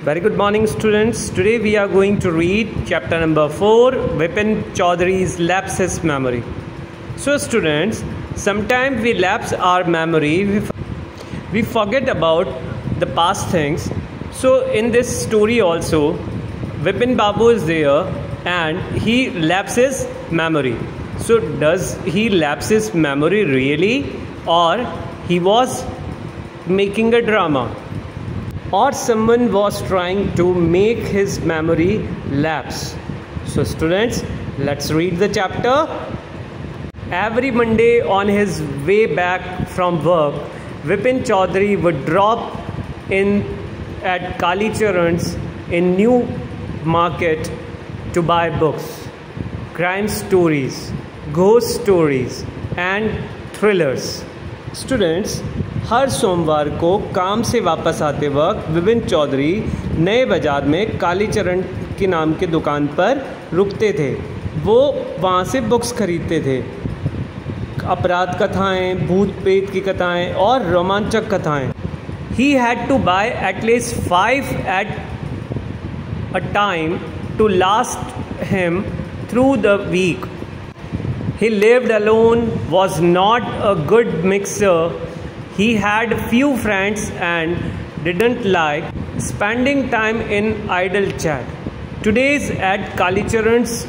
Very good morning, students. Today we are going to read chapter number 4, Vipin Chaudhary's Lapses Memory. So students, sometimes we lapse our memory, we forget about the past things. So in this story also, Vipin Babu is there and he lapses memory. So does he lapses memory really, or he was making a drama, or someone was trying to make his memory lapse? So students, let's read the chapter. Every Monday on his way back from work, Vipin Chaudhary would drop in at Kali Charan's in New Market to buy books, crime stories, ghost stories and thrillers. Students, हर सोमवार को काम से वापस आते वक्त विपिन चौधरी नए बाज़ार में कालीचरण के नाम के दुकान पर रुकते थे। वो वहाँ से बुक्स खरीदते थे, अपराध कथाएं, भूत प्रेत की कथाएं और रोमांचक कथाएं। He had to buy at least 5 at a time to last him through the week. He lived alone, was not a good mixer. He had few friends and didn't like spending time in idle chat. Today's at Kalicharan's,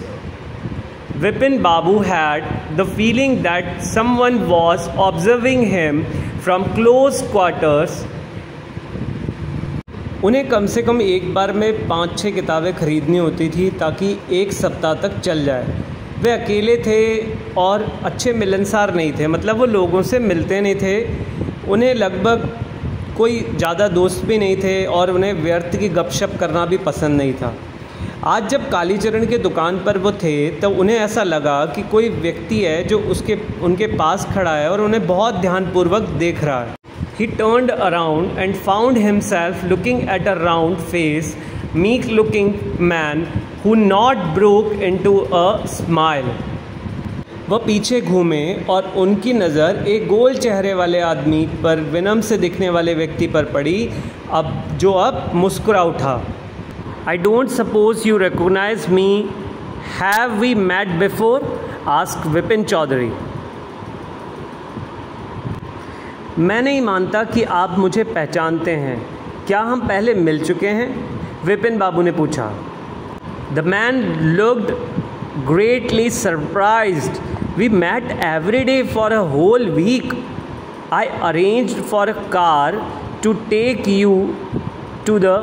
Vipin Babu had the feeling that someone was observing him from close quarters. उन्हें कम से कम एक बार में 5-6 किताबें खरीदनी होती थी ताकि एक सप्ताह तक चल जाए। वे अकेले थे और अच्छे मिलनसार नहीं थे, मतलब वो लोगों से मिलते नहीं थे। उन्हें लगभग कोई ज़्यादा दोस्त भी नहीं थे और उन्हें व्यर्थ की गपशप करना भी पसंद नहीं था। आज जब कालीचरण के दुकान पर वो थे तो उन्हें ऐसा लगा कि कोई व्यक्ति है जो उनके पास खड़ा है और उन्हें बहुत ध्यानपूर्वक देख रहा है। He turned around and found himself looking at a round-faced, meek-looking man who not broke into a smile. वह पीछे घूमे और उनकी नज़र एक गोल चेहरे वाले आदमी पर, विनम्र से दिखने वाले व्यक्ति पर पड़ी, जो अब मुस्कुरा उठा। I don't suppose you recognize me. Have we met before? asked Vipin Chaudhary. मैं नहीं मानता कि आप मुझे पहचानते हैं। क्या हम पहले मिल चुके हैं? विपिन बाबू ने पूछा। The man looked greatly surprised. We met every day for a whole week. I arranged for a car to take you to the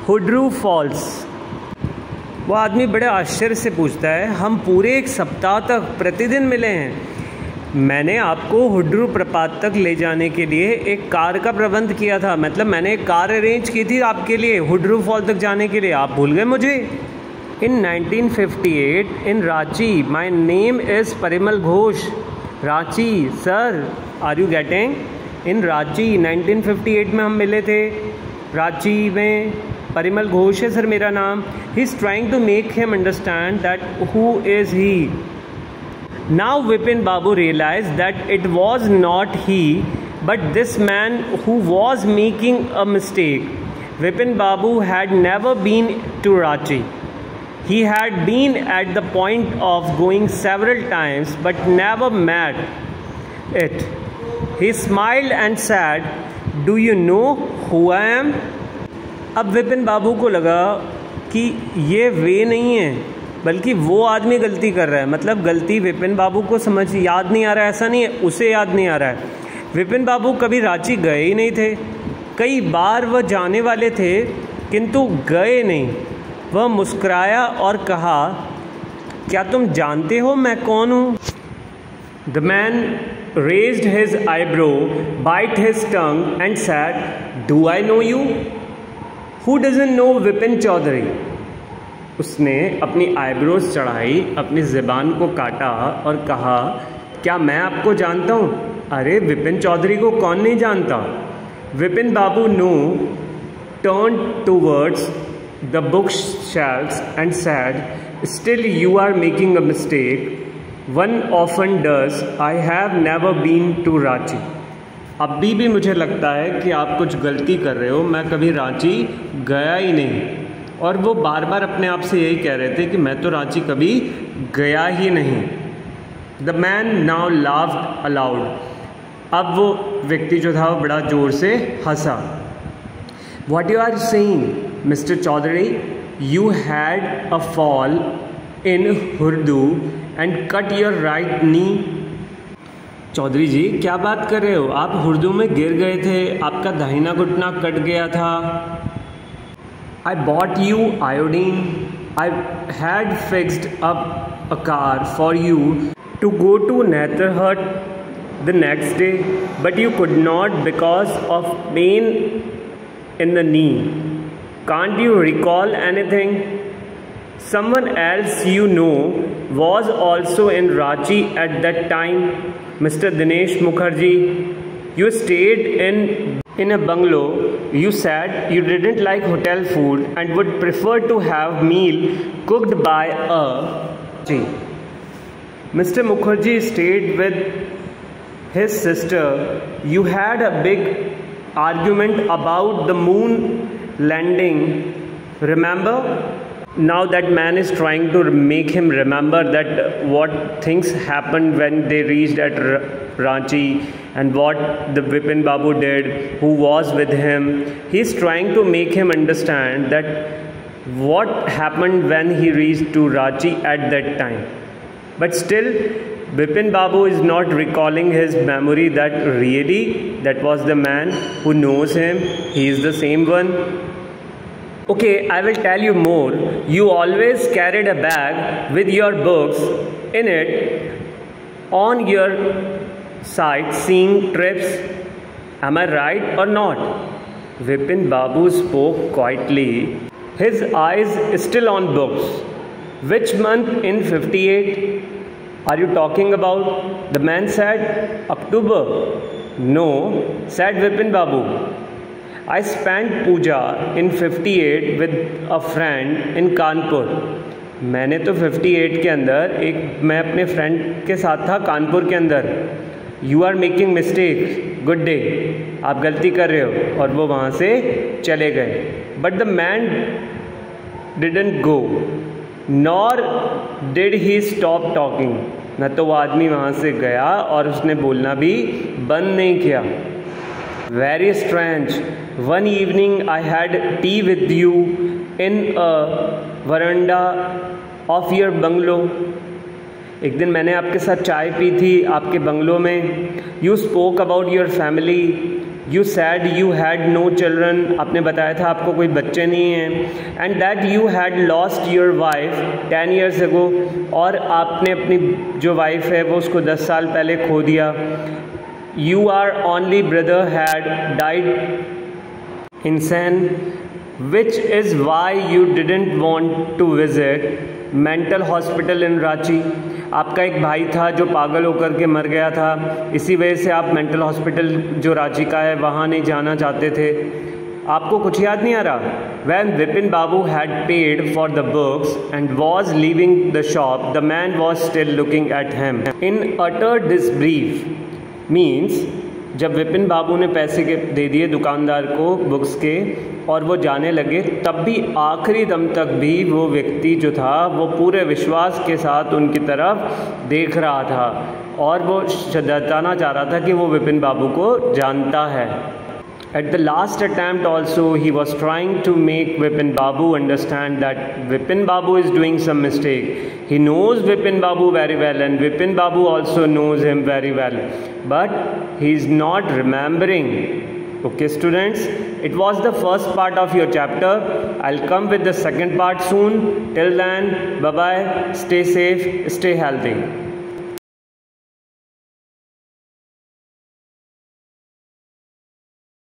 Hudru Falls. वो आदमी बड़े आश्चर्य से पूछता है, हम पूरे एक सप्ताह तक प्रतिदिन मिले हैं। मैंने आपको हुड्रू प्रपात तक ले जाने के लिए एक कार का प्रबंध किया था, मतलब मैंने एक कार अरेंज की थी आपके लिए हुड्रू फॉल तक जाने के लिए। आप भूल गए मुझे? In 1958 in Ranchi, my name is Parimal Ghosh. Ranchi, sir, are you getting? In Ranchi, 1958 में हम मिले थे। रांची में परिमल घोष है सर मेरा नाम। He is trying to make him understand that who is he. Now Vipin Babu realized that it was not he, but this man who was making a mistake. Vipin Babu had never been to Ranchi. He had been at the point of going several times but never met it. He smiled and said, "Do you know who I am?" अब विपिन बाबू को लगा कि ये वे नहीं है, बल्कि वो आदमी गलती कर रहा है। मतलब गलती विपिन बाबू को याद नहीं आ रहा है, ऐसा नहीं है, उसे याद नहीं आ रहा है। विपिन बाबू कभी रांची गए ही नहीं थे। कई बार वह जाने वाले थे किंतु गए नहीं। वह मुस्कुराया और कहा, क्या तुम जानते हो मैं कौन हूँ? The man raised his eyebrow, bit his tongue and said, "Do I know you? Who doesn't know Vipin Chaudhary?" उसने अपनी आईब्रोज चढ़ाई, अपनी ज़बान को काटा और कहा, क्या मैं आपको जानता हूँ? अरे विपिन चौधरी को कौन नहीं जानता? विपिन बाबू turned towards the bookshelves and said, "Still you are making a mistake. One often does. I have never been to Ranchi." अभी भी मुझे लगता है कि आप कुछ गलती कर रहे हो, मैं कभी रांची गया ही नहीं। और वो बार बार अपने आप से यही कह रहे थे कि मैं तो रांची कभी गया ही नहीं। The man now laughed allowed. अब वो व्यक्ति जो था वो बड़ा ज़ोर से हंसा। What you are saying, Mr. Chaudhary? You had a fall in Hurdu and cut your right knee. Chaudhary जी क्या बात कर रहे हो? आप हुर्दू में गिर गए थे, आपका दाहिना घुटना कट गया था। I bought you iodine. I had fixed up a car for you to go to Netherhut the next day, but you could not because of pain in the knee. Can't you recall anything? Someone else you know was also in Ranchi at that time, Mr. Dinesh Mukherjee. You stayed in a bungalow. You said you didn't like hotel food and would prefer to have meal cooked by a G. Mr. Mukherjee stayed with his sister. You had a big argument about the moon landing. Remember? Now that man is trying to make him remember that what things happened when they reached at Ranchi and what the Vipin Babu did, who was with him. He's trying to make him understand that what happened when he reached to Ranchi at that time. But still Vipin Babu is not recalling his memory that really that was the man who knows him. He is the same one. Okay, I will tell you more. You always carried a bag with your books in it on your sightseeing trips. Am I right or not? Vipin Babu spoke quietly, his eyes still on books. Which month in 58 are you talking about? The man said, October. No, said Vipin Babu. I spent Puja in 58 with a friend in Kanpur. मैंने तो 58 के अंदर मैं अपने friend के साथ था कानपुर के अंदर। You are making mistake. Good day. आप गलती कर रहे हो। और वो वहाँ से चले गए। But the man didn't go. Nor did he stop talking. न तो वो आदमी वहाँ से गया और उसने बोलना भी बंद नहीं किया। Very strange. One evening I had tea with you in a veranda of your bungalow. एक दिन मैंने आपके साथ चाय पी थी आपके बंगलो में. You spoke about your family. You said you had no children. आपने बताया था आपको कोई बच्चे नहीं हैं. And that you had lost your wife 10 years ago. और आपने अपनी जो वाइफ है वो उसको 10 साल पहले खो दिया. Your only brother had died insane, which is why you didn't want to visit mental hospital in Ranchi. आपका एक भाई था जो पागल होकर के मर गया था, इसी वजह से आप मेंटल हॉस्पिटल जो रांची का है वहाँ नहीं जाना चाहते थे. आपको कुछ याद नहीं आ रहा? When Vipin Babu had paid for the books and was leaving the shop, the man was still looking at him in utter disbelief. Means जब विपिन बाबू ने पैसे के दे दिए दुकानदार को बुक्स के और वो जाने लगे, तब भी आखिरी दम तक भी वो व्यक्ति जो था वो पूरे विश्वास के साथ उनकी तरफ देख रहा था और वो जताना चाह रहा था कि वो विपिन बाबू को जानता है. At the last attempt also he was trying to make Vipin Babu understand that Vipin Babu is doing some mistake. He knows Vipin Babu very well and Vipin Babu also knows him very well. But he is not remembering. Okay students, it was the first part of your chapter. I'll come with the second part soon. Till then, bye bye, stay safe, stay healthy.